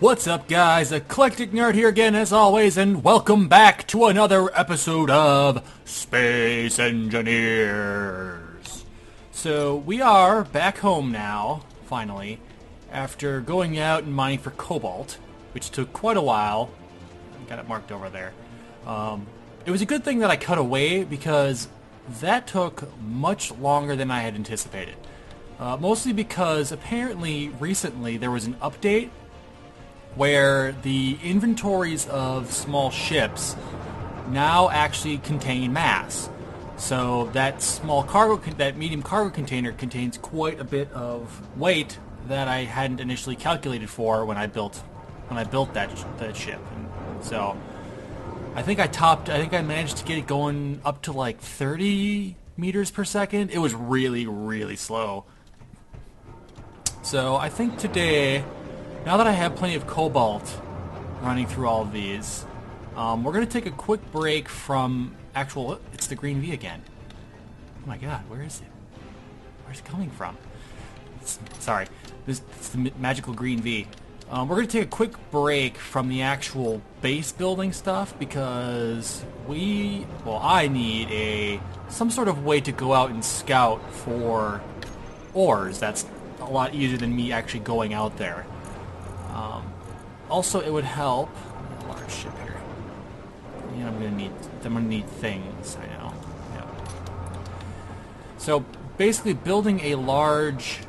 What's up, guys? Eclectic Nerd here again, as always, and welcome back to another episode of Space Engineers. So, we are back home now, finally, after going out and mining for cobalt, which took quite a while. Got it marked over there. It was a good thing that I cut away, because that took much longer than I had anticipated. Mostly because, apparently, recently, there was an update where the inventories of small ships now actually contain mass. So that that medium cargo container contains quite a bit of weight that I hadn't initially calculated for when I built that ship. And so I think I managed to get it going up to like 30 meters per second. It was really, really slow. So I think today, now that I have plenty of cobalt running through all of these, we're going to take a quick break from it's the green V again. Oh my god, where is it? Where's it coming from? It's the magical green V. We're going to take a quick break from the actual base building stuff because I need some sort of way to go out and scout for ores. That's a lot easier than me actually going out there. Also, it would help. A large ship here. Yeah, I'm gonna need things. I know. Yeah. So basically, building a large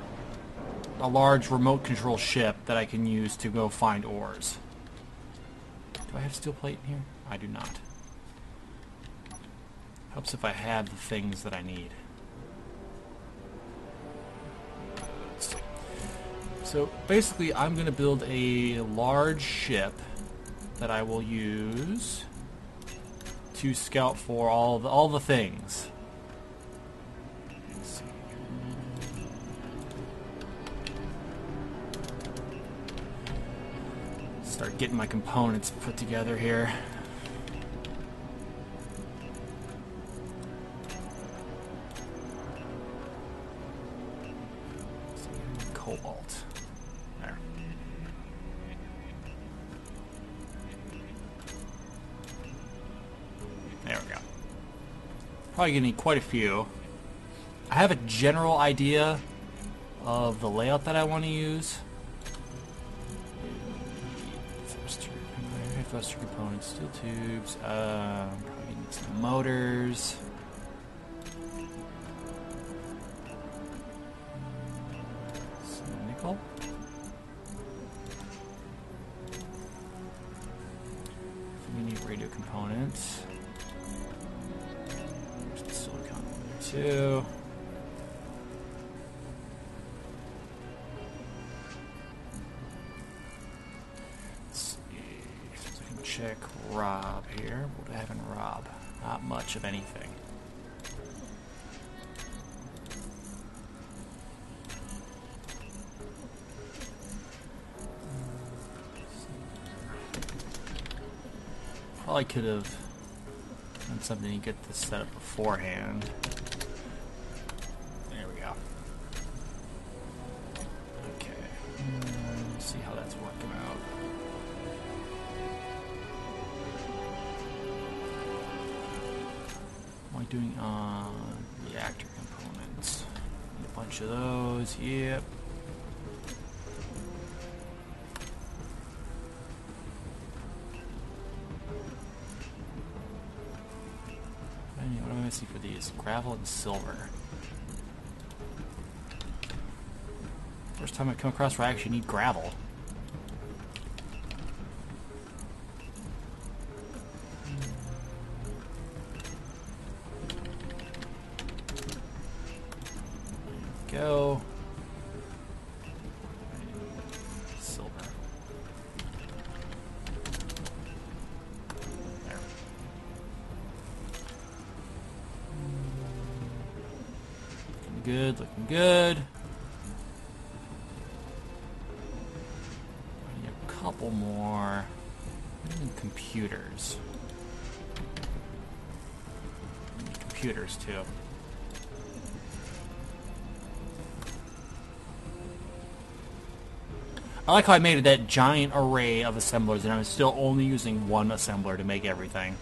remote control ship that I can use to go find ores. Do I have steel plate in here? I do not. Helps if I have the things that I need. So basically, I'm going to build a large ship that I will use to scout for all the things. Let's see. Start getting my components put together here. Cobalt. There. There we go. Probably gonna need quite a few. I have a general idea of the layout that I want to use. Thruster components, steel tubes. Probably need some motors. Some nickel. We need radio components. There's the silicon there too. Check Rob here. What do I have in Rob? Not much of anything. Probably could have done something to get this set up beforehand. There we go. Okay. Let's see how that's working out. Doing on reactor components. Need a bunch of those. Yep. What am I missing for these? Gravel and silver. First time I come across where I actually need gravel. Go. Silver. There. Looking good, looking good. I need a couple more. I need computers. I need computers too. I like how I made that giant array of assemblers, and I'm still only using one assembler to make everything.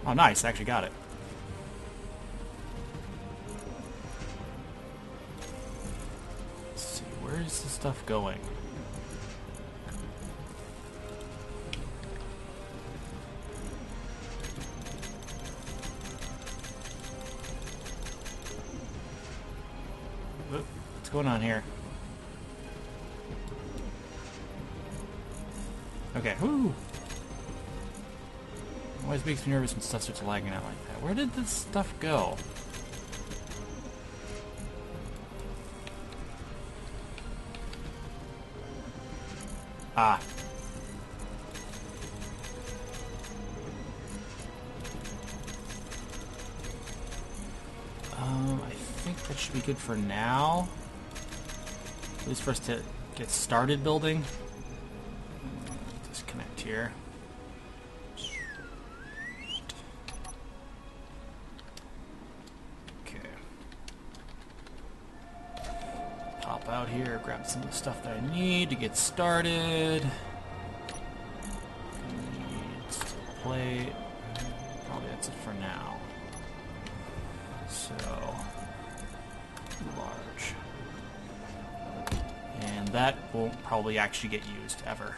Oh, nice. I actually got it. Let's see. Where is the stuff going? What's going on here? Okay. Whoo! Always makes me nervous when stuff starts lagging out like that. Where did this stuff go? Ah. I think that should be good for now. At least for us to get started building. Disconnect here. Okay. Pop out here, grab some of the stuff that I need to get started. Need steel plate. Probably that's it for now. So, large. And that won't probably actually get used ever.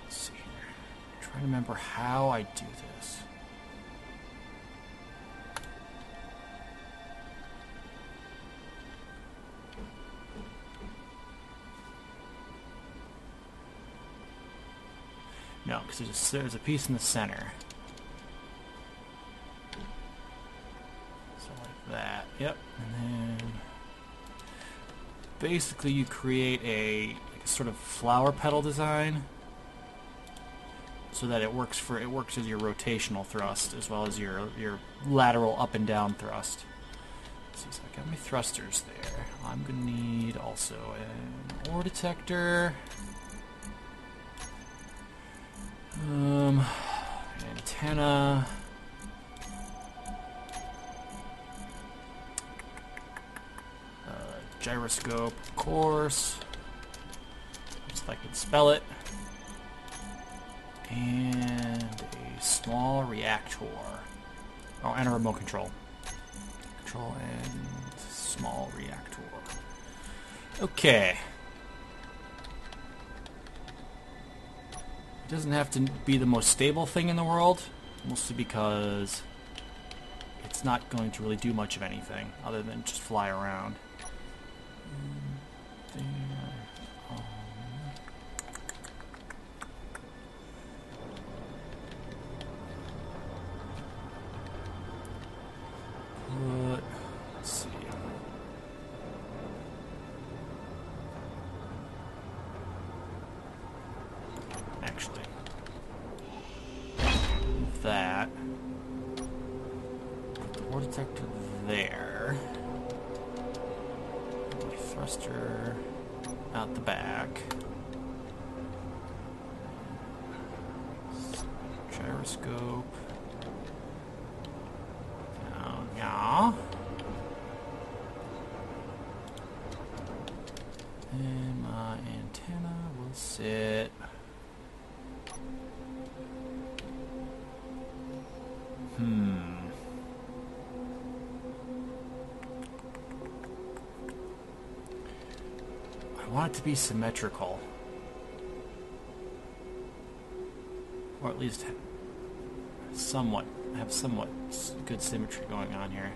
Let's see here. I'm trying to remember how I do this. No, because there's a piece in the center. So like that. Yep. And then basically you create a sort of flower petal design so that it works as your rotational thrust as well as your lateral up and down thrust. Let's see, so I got my thrusters there. I'm gonna need also an ore detector. Antenna. Gyroscope, of course. Just if I can spell it. And a small reactor. Oh, and a remote control. Control and small reactor. Okay. It doesn't have to be the most stable thing in the world, mostly because it's not going to really do much of anything other than just fly around. There. Let's see. Actually, that. Put the ore detector there. My thruster out the back. Gyroscope. Down, yeah. And my antenna will sit. I want it to be symmetrical. Or at least have somewhat good symmetry going on here.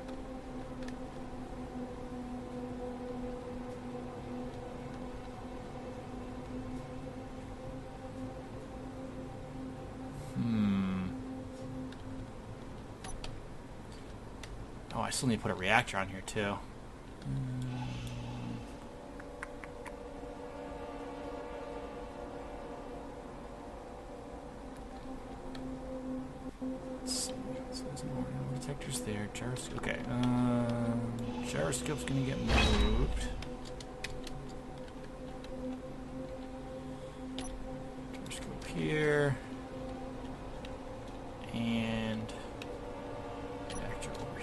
Oh, I still need to put a reactor on here too. Let's see. So there's more detectors there. Gyroscope. Okay. Gyroscope's gonna get moved. Gyroscope here. And reactor over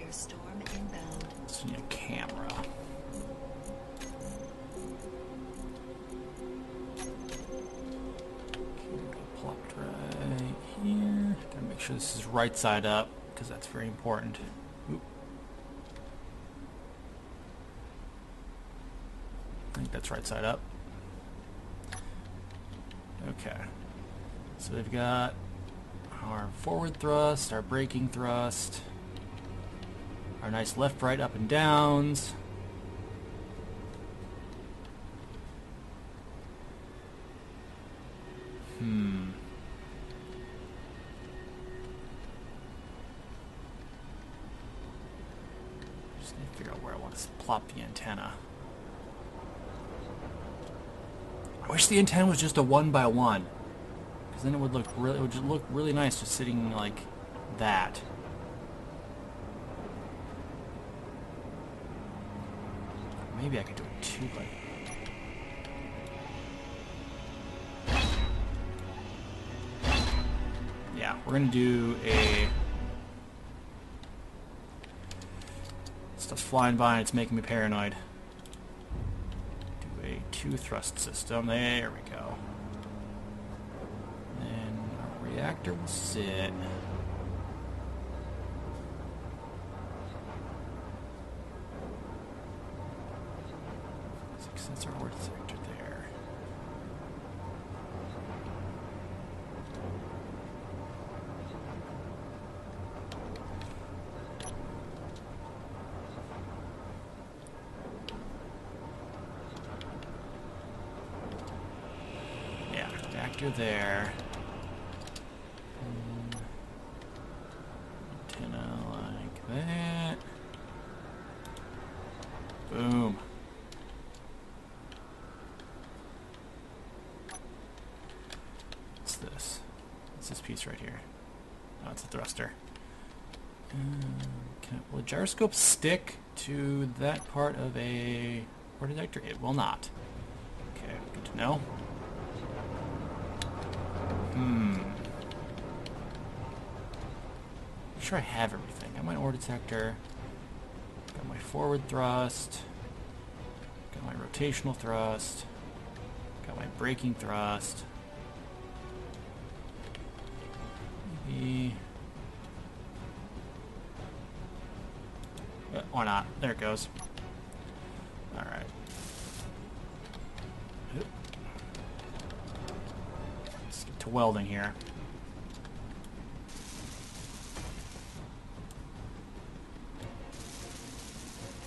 Firestorm inbound. So you need a camera. Plopped right here. Gotta make sure this is right side up, because that's very important. Oop. I think that's right side up. Okay. So we've got our forward thrust, our braking thrust, our nice left, right, up and downs. Just need to figure out where I want to plop the antenna. I wish the antenna was just a 1x1, because then it would just look really nice just sitting like that. Maybe I could do it 2x. Yeah, we're gonna do a. Stuff's flying by and it's making me paranoid. Do a 2-thrust system. There we go. Then our reactor will sit. That's our order sector there. Yeah, reactor there. Antenna like that. Boom. What's this? What's this piece right here? Oh, it's a thruster. Will a gyroscope stick to that part of a port detector? It will not. Okay, good to know. I'm sure I have everything. Got my ore detector. Got my forward thrust. Got my rotational thrust. Got my braking thrust. Maybe. Why not? There it goes. Alright. Let's get to welding here.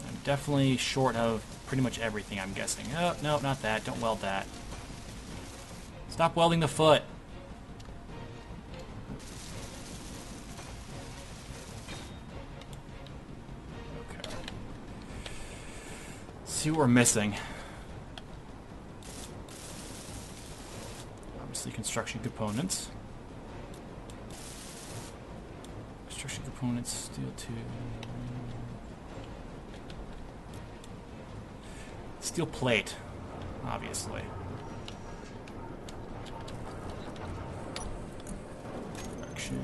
I'm definitely short of pretty much everything, I'm guessing. Oh, no, not that. Don't weld that. Stop welding the foot. Okay. See what we're missing. Obviously construction components. Construction components, steel tube. Steel plate, obviously. Production.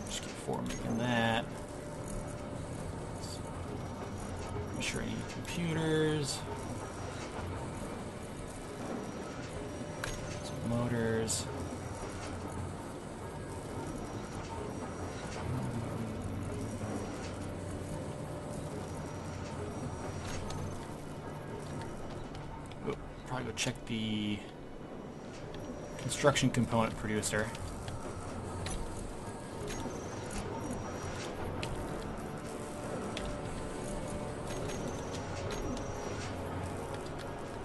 Just keep making that. Make sure I need computers. Some motors. Probably go check the construction component producer.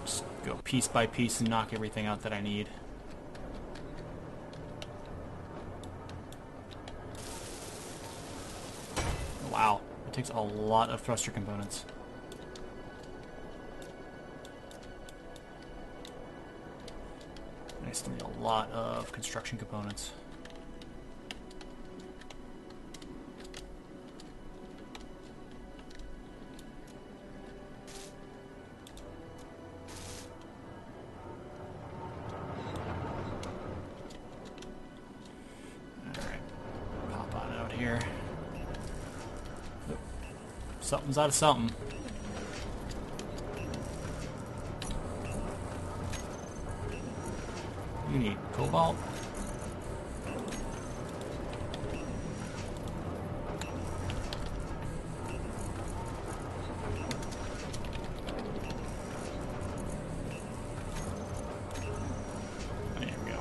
Just go piece by piece and knock everything out that I need. Wow, it takes a lot of thruster components. I still need a lot of construction components. Something's out of something. You need cobalt. There we go.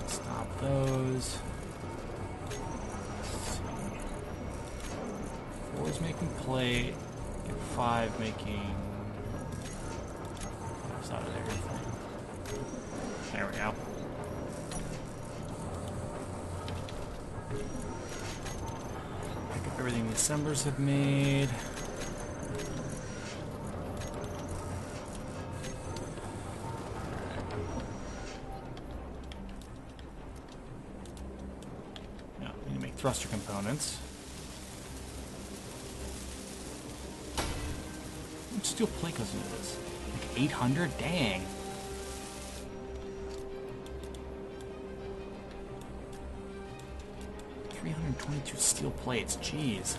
Stop those. Let's see. 4 is making plate. 5 making. It's out of there. There we go. Pick up everything the assemblers have made. Now, we need to make thruster components. How much steel plate goes into this? Like 800? Dang. $322 steel plates. Jeez.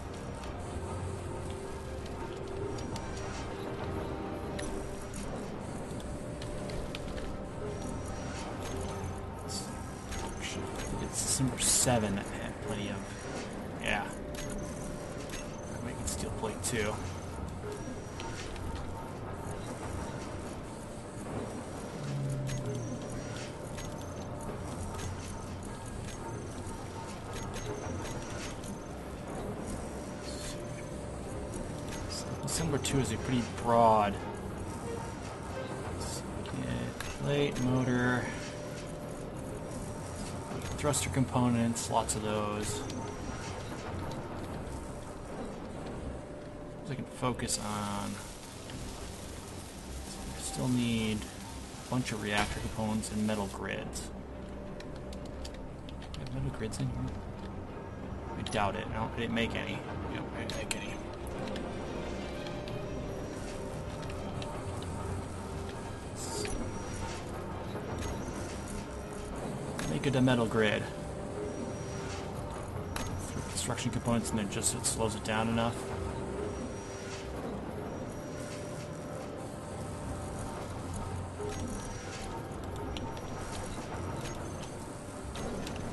It's December 7. That had plenty of. Yeah. I'm making steel plate too. Assembler 2 is a pretty broad. Plate, motor, thruster components, lots of those. So I can focus on. Still need a bunch of reactor components and metal grids. Do we have metal grids in here? I doubt it. No, I didn't make any. Yep, I didn't make any. Make it a metal grid. Through construction components, and then just it slows it down enough.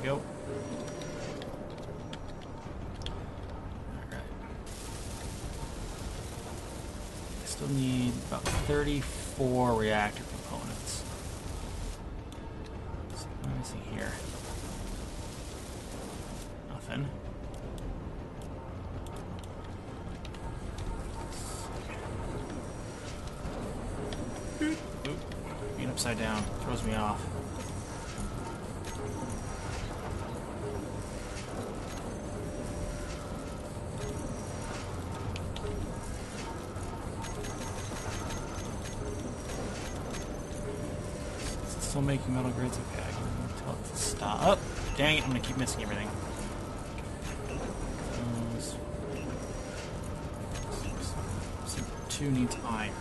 There we go. Alright. I still need about 34 reactor components. What am I missing here? Nothing. Oop. Being upside down throws me off. Still making metal grids? Okay, I can tell it to stop. Oh, dang it, I'm gonna keep missing everything. So 2 needs iron.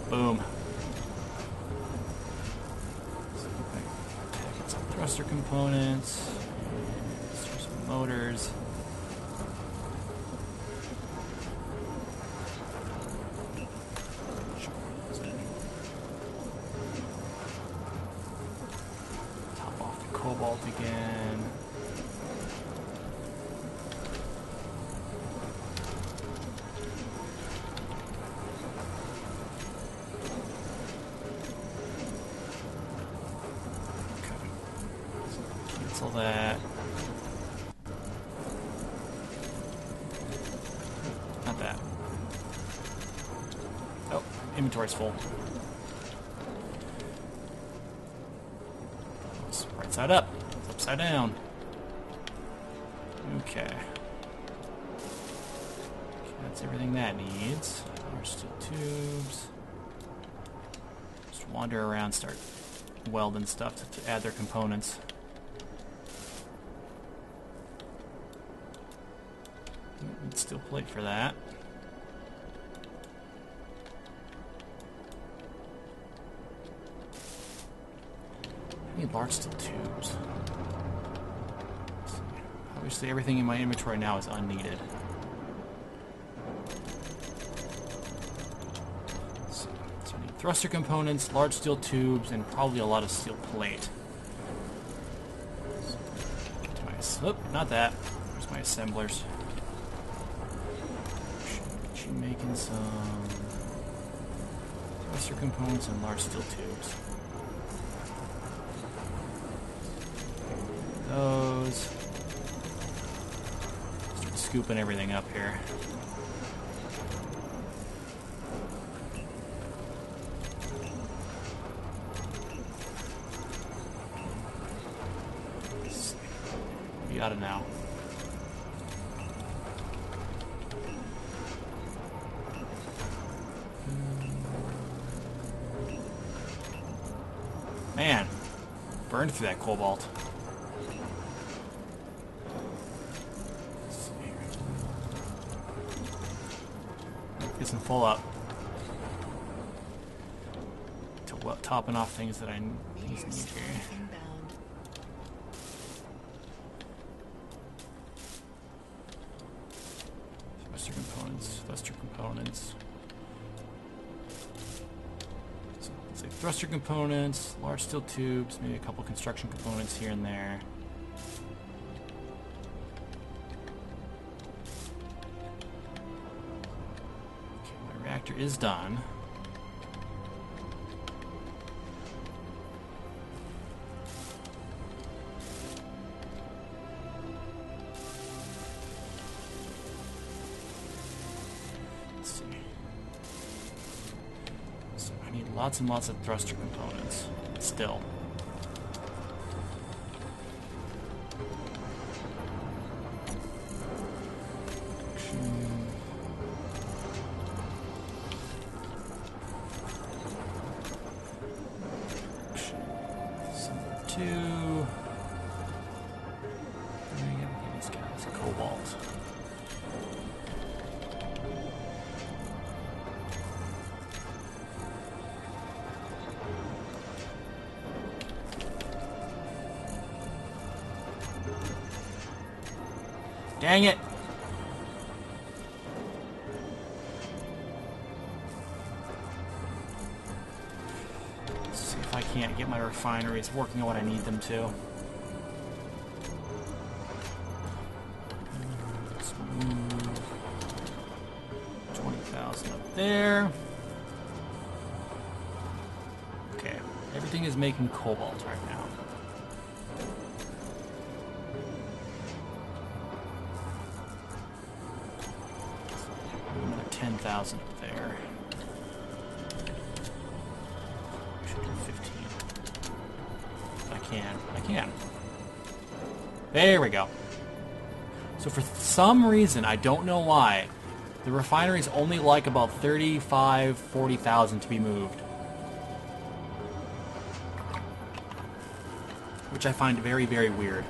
Boom. So get some thruster components. Some motors. Cobalt again. Okay. So cancel that. Not that. Oh, inventory's full. Right side up. It's upside down. Okay. That's everything that needs. More steel tubes. Just wander around, start welding stuff to add their components. Need steel plate for that. need large steel tubes. Obviously, everything in my inventory now is unneeded. So I need thruster components, large steel tubes, and probably a lot of steel plate. Get to my... Oh, not that. There's my assemblers. Get you making some thruster components and large steel tubes. Those. Start scooping everything up here. We got it now. Man, burned through that cobalt. Isn't full up. Topping off things that I need here. Thruster components. So let's say thruster components, large steel tubes, maybe a couple construction components here and there. Reactor is done. Let's see. So I need lots and lots of thruster components still. These guys, cobalt. Dang it! Let's see if I can't get my refineries working on what I need them to. Let's move 20,000 up there. Okay, everything is making cobalt right now. 10,000 up there. Should do 15. I can. There we go. So for some reason, I don't know why, the refineries only like about 35, 40,000 to be moved. Which I find very, very weird.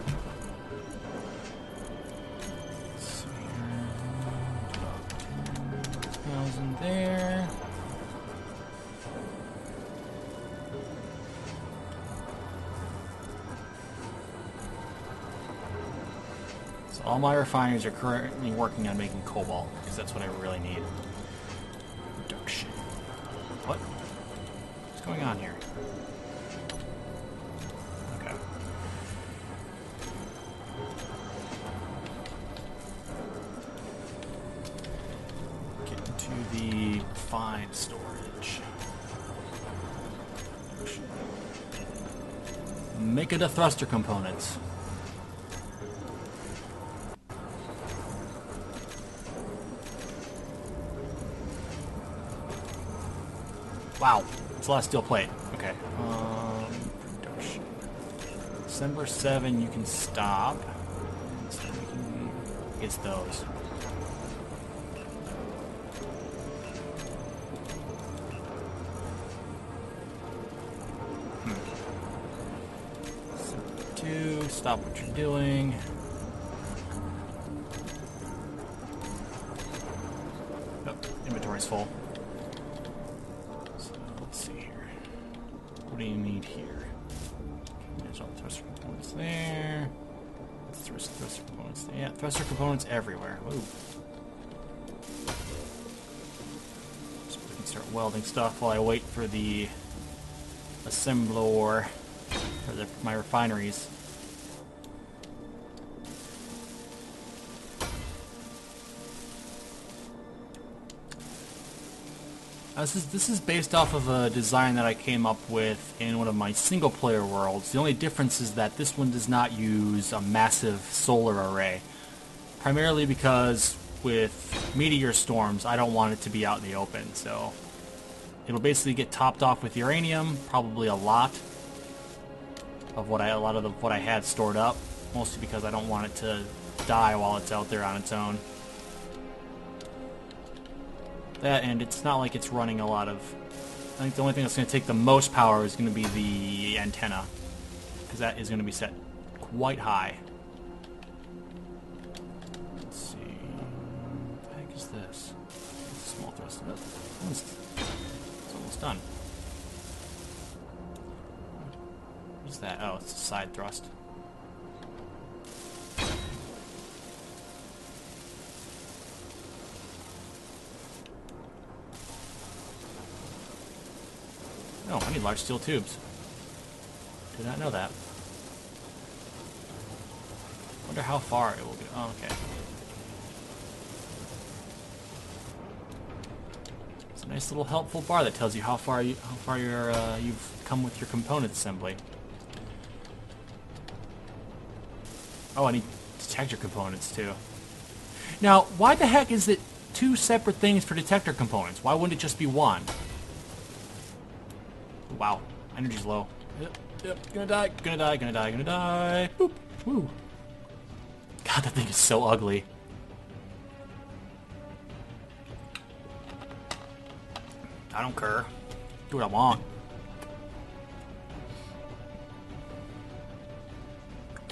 There. So all my refineries are currently working on making cobalt, because that's what I really need. Production. What? What's going on here? Okay. To the fine storage. Make it a thruster components. Wow, it's a lot of steel plate. Okay. Production. Assembler 7, you can stop. It's those. Stop what you're doing. Oh, inventory's full. So let's see here. What do you need here? There's all the thruster components there. Thruster components there. Yeah, thruster components everywhere. Ooh. So we can start welding stuff while I wait for the assembler for my refineries. This is based off of a design that I came up with in one of my single-player worlds. The only difference is that this one does not use a massive solar array. Primarily because with meteor storms, I don't want it to be out in the open. So it'll basically get topped off with uranium, probably a lot of what I had stored up. Mostly because I don't want it to die while it's out there on its own. That, and it's not like it's running a lot of... I think the only thing that's going to take the most power is going to be the antenna, because that is going to be set quite high. Let's see... What the heck is this? It's a small thrust. It's almost done. What is that? Oh, it's a side thrust. Oh, I need large steel tubes. Did not know that. Wonder how far it will go. Oh, okay. It's a nice little helpful bar that tells you how far you've come with your component assembly. Oh, I need detector components too. Now, why the heck is it two separate things for detector components? Why wouldn't it just be one? Wow, energy's low. Yep, gonna die, gonna die, gonna die, gonna die. Boop, woo. God, that thing is so ugly. I don't care. Do what I want.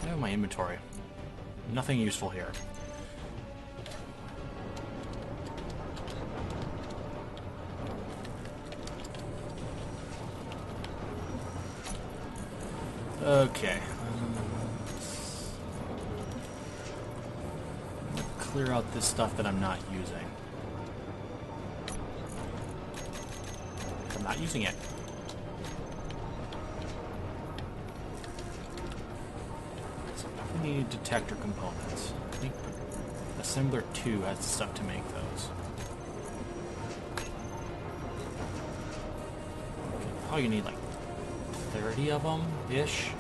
I have my inventory. Nothing useful here. Okay. Clear out this stuff that I'm not using. I'm not using it. So we need detector components. I think Assembler 2 has the stuff to make those. Okay, probably need like 30 of them ish.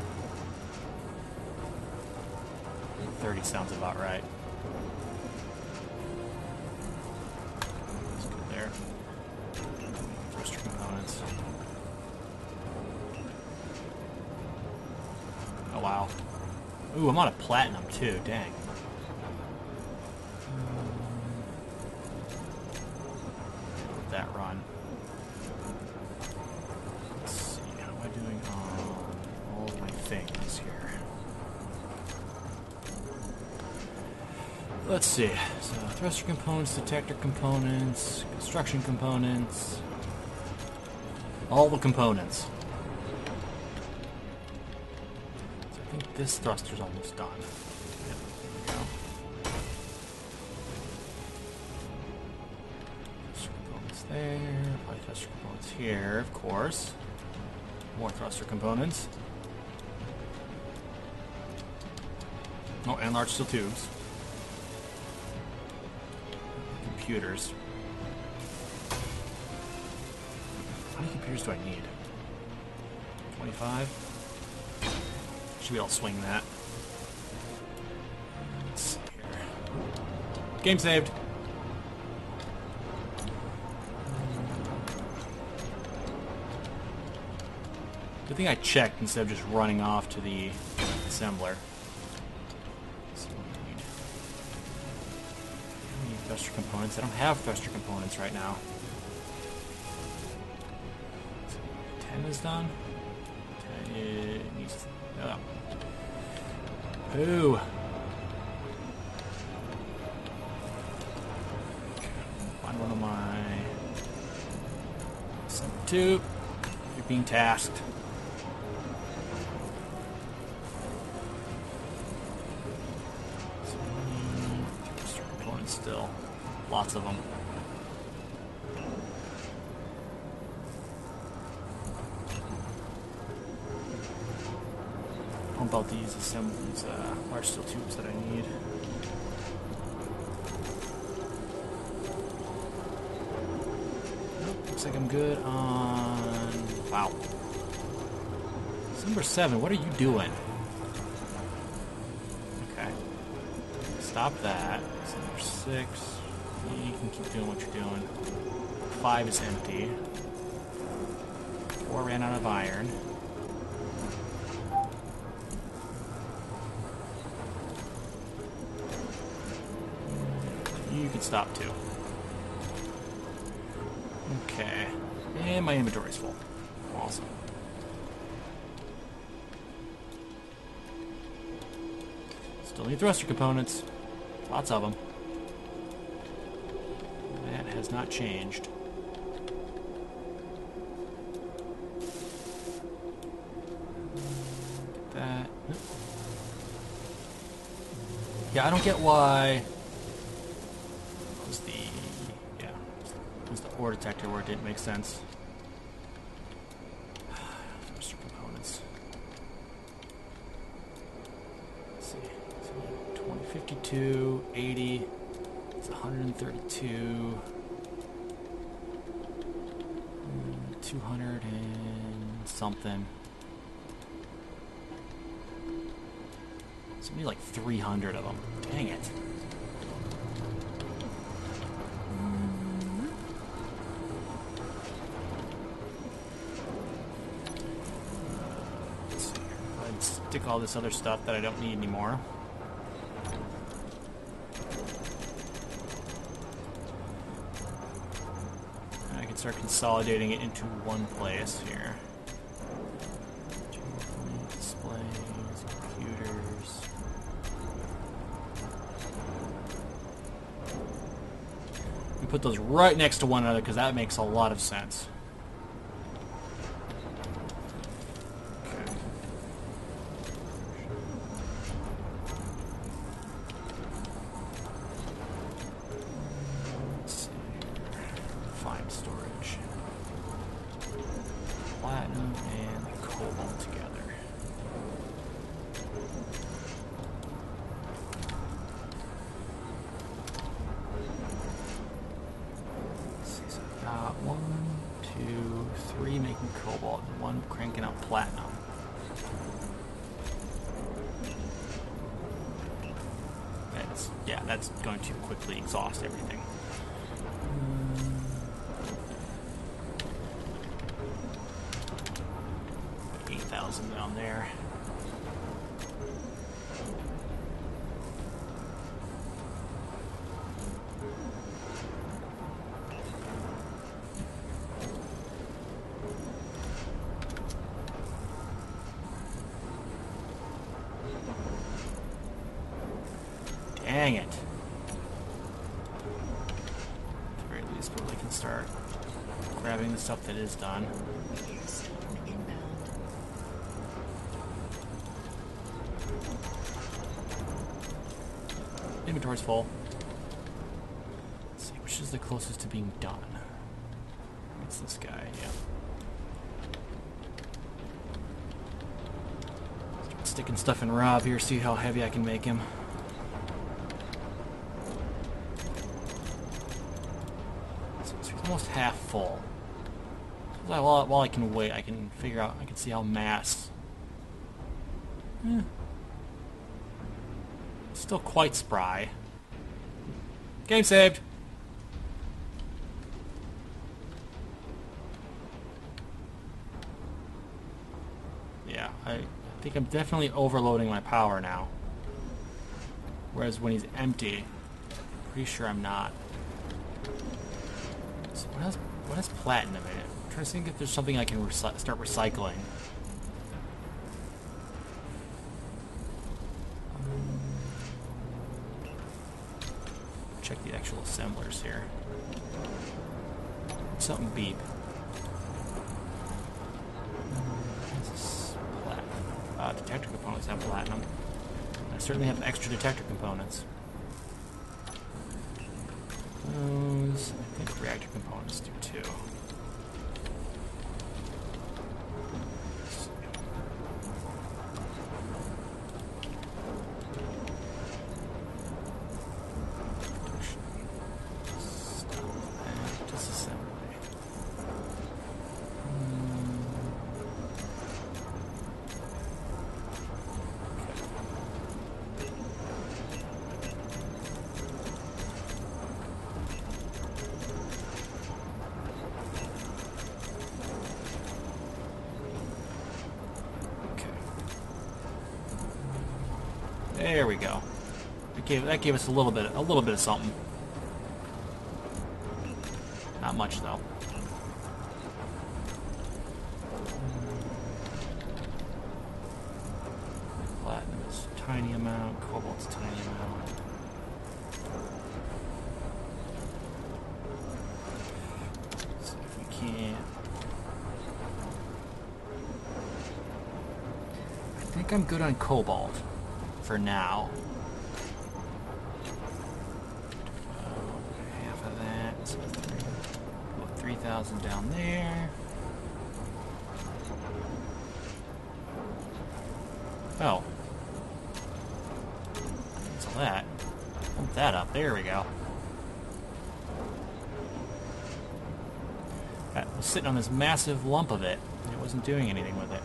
30 sounds about right. Let's go there. Thruster components. Oh wow. Ooh, I'm on a platinum too, dang. Let that run. Let's see, how am I doing on all of my things here? Let's see. So, thruster components, detector components, construction components. All the components. So I think this thruster's almost done. Yep, there we go. Thruster components there. Probably thruster components here, of course. More thruster components. Oh, and large steel tubes. Computers. How many computers do I need? 25? Should be able to swing that. Let's see here. Game saved. Good thing I checked instead of just running off to the assembler. Thruster components. I don't have thruster components right now. 10 is done. 10 needs. Ooh. Find one of my. Assembly 2. You're being tasked. Lots of them. Pump out these large steel tubes that I need. Nope, looks like I'm good on... Wow. Number 7, what are you doing? Okay. Stop that. That's number 6. You can keep doing what you're doing. 5 is empty. 4 ran out of iron. You can stop too. Okay. And my inventory's full. Awesome. Still need thruster components. Lots of them. That has not changed. Get that. Nope. Yeah, I don't get why... ore detector where it didn't make sense. Thruster components. Let's see. So 20, 52, 80. It's 132. 200 and something. So we need like 300 of them. Dang it. Stick all this other stuff that I don't need anymore. And I can start consolidating it into one place here. Displays, computers. And put those right next to one another because that makes a lot of sense. Platinum and cobalt together. Let's see, so I've got 1, 2, 3 making cobalt and 1 cranking out platinum. That's going to quickly exhaust everything. 8,000 down there. Dang it. At the very least, but we can start grabbing the stuff that is done. Inventory's full. Let's see, which is the closest to being done? It's this guy, yeah. Start sticking stuff in Rob here, see how heavy I can make him. So it's almost half full. While I can wait, I can figure out, I can see how mass... Still quite spry. Game saved. Yeah, I think I'm definitely overloading my power now. Whereas when he's empty, pretty sure I'm not. So what has platinum in it? I'm trying to think if there's something I can start recycling. Check the actual assemblers here. Something beep. Detector components have platinum. I certainly have extra detector components. those. I think reactor components do too. There we go. That gave us a little bit of something. Not much though. Platinum is a tiny amount. Cobalt's a tiny amount. Let's see if we can. I think I'm good on cobalt. For now. Half of that. So 3,000 down there. Oh. What's that? Pump that up. There we go. I was sitting on this massive lump of it, and it wasn't doing anything with it.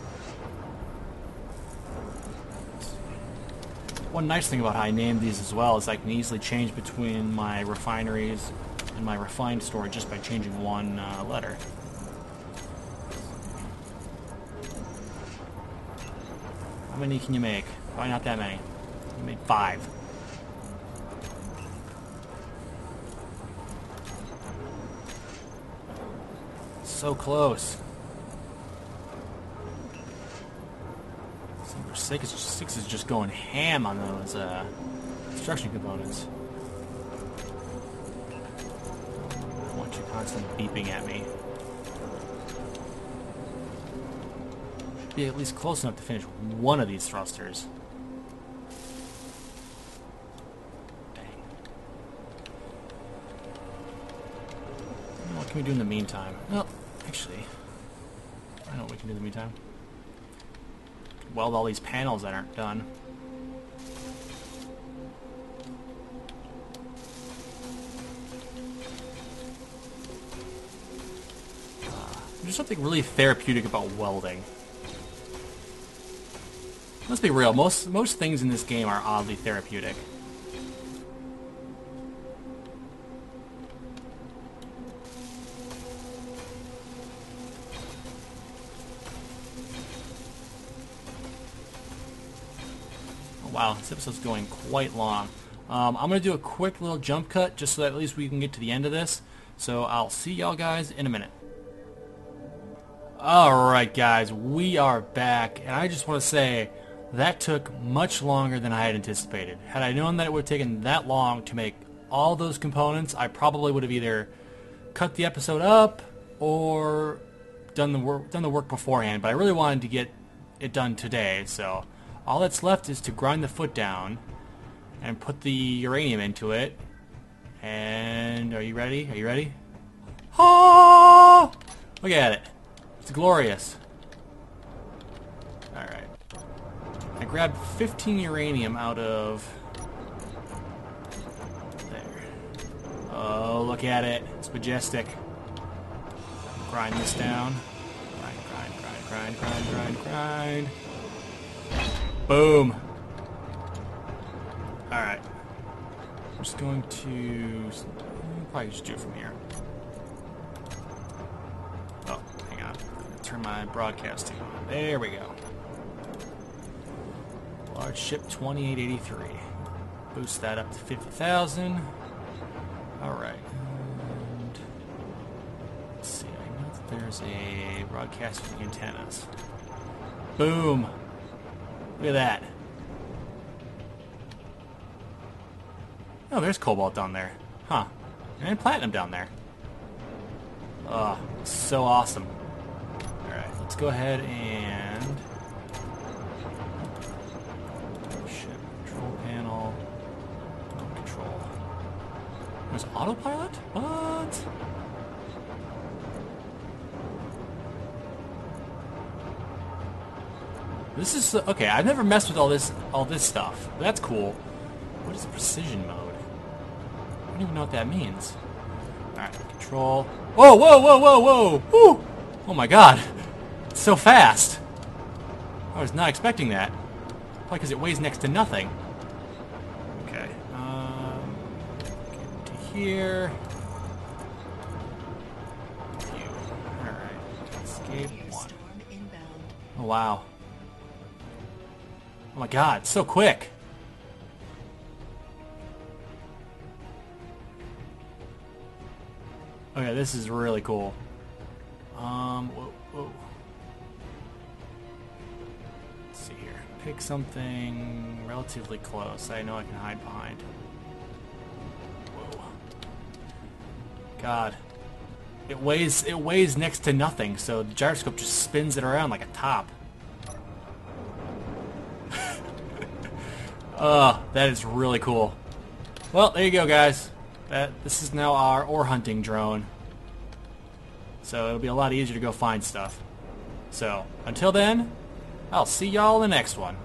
One nice thing about how I named these as well is I can easily change between my refineries and my refined storage just by changing one letter. How many can you make? Probably not that many. You made 5. So close. Six is just going ham on those construction components. I don't want you constantly beeping at me. Should be at least close enough to finish one of these thrusters. Dang. What can we do in the meantime? Well, actually, I know what we can do in the meantime. Weld all these panels that aren't done. There's something really therapeutic about welding. Let's be real, most things in this game are oddly therapeutic. Wow, this episode's going quite long. I'm going to do a quick little jump cut just so that at least we can get to the end of this. So I'll see y'all guys in a minute. Alright guys, we are back, and I just want to say that took much longer than I had anticipated. Had I known that it would have taken that long to make all those components, I probably would have either cut the episode up or done the work beforehand, but I really wanted to get it done today, so all that's left is to grind the foot down and put the uranium into it. And are you ready? Are you ready? Oh! Look at it. It's glorious. Alright. I grabbed 15 uranium out of there. Oh, look at it. It's majestic. Grind this down. Grind, grind, grind, grind, grind, grind, grind. Boom. Alright. I'm just going to probably just do it from here. Oh, hang on. Turn my broadcasting on. There we go. Large ship 2883. Boost that up to 50,000. Alright. And let's see. I know that there's a broadcasting antennas. Boom. Look at that. Oh, there's cobalt down there. Huh. And platinum down there. Oh, so awesome. Alright, let's go ahead and... Ship control panel. No control. There's autopilot? What? This is okay. I've never messed with all this stuff. That's cool. What is precision mode? I don't even know what that means. All right, control. Whoa, whoa, whoa, whoa, whoa! Woo! Oh my God, it's so fast. I was not expecting that. Probably because it weighs next to nothing. Okay. Get to here. All right. Escape one. Oh wow. Oh my God, it's so quick. Okay, this is really cool. Whoa, whoa. Let's see here. Pick something relatively close I know I can hide behind. Whoa. God. It weighs next to nothing, so the gyroscope just spins it around like a top. That is really cool. Well, there you go, guys. This is now our ore hunting drone. So it'll be a lot easier to go find stuff. So, until then, I'll see y'all in the next one.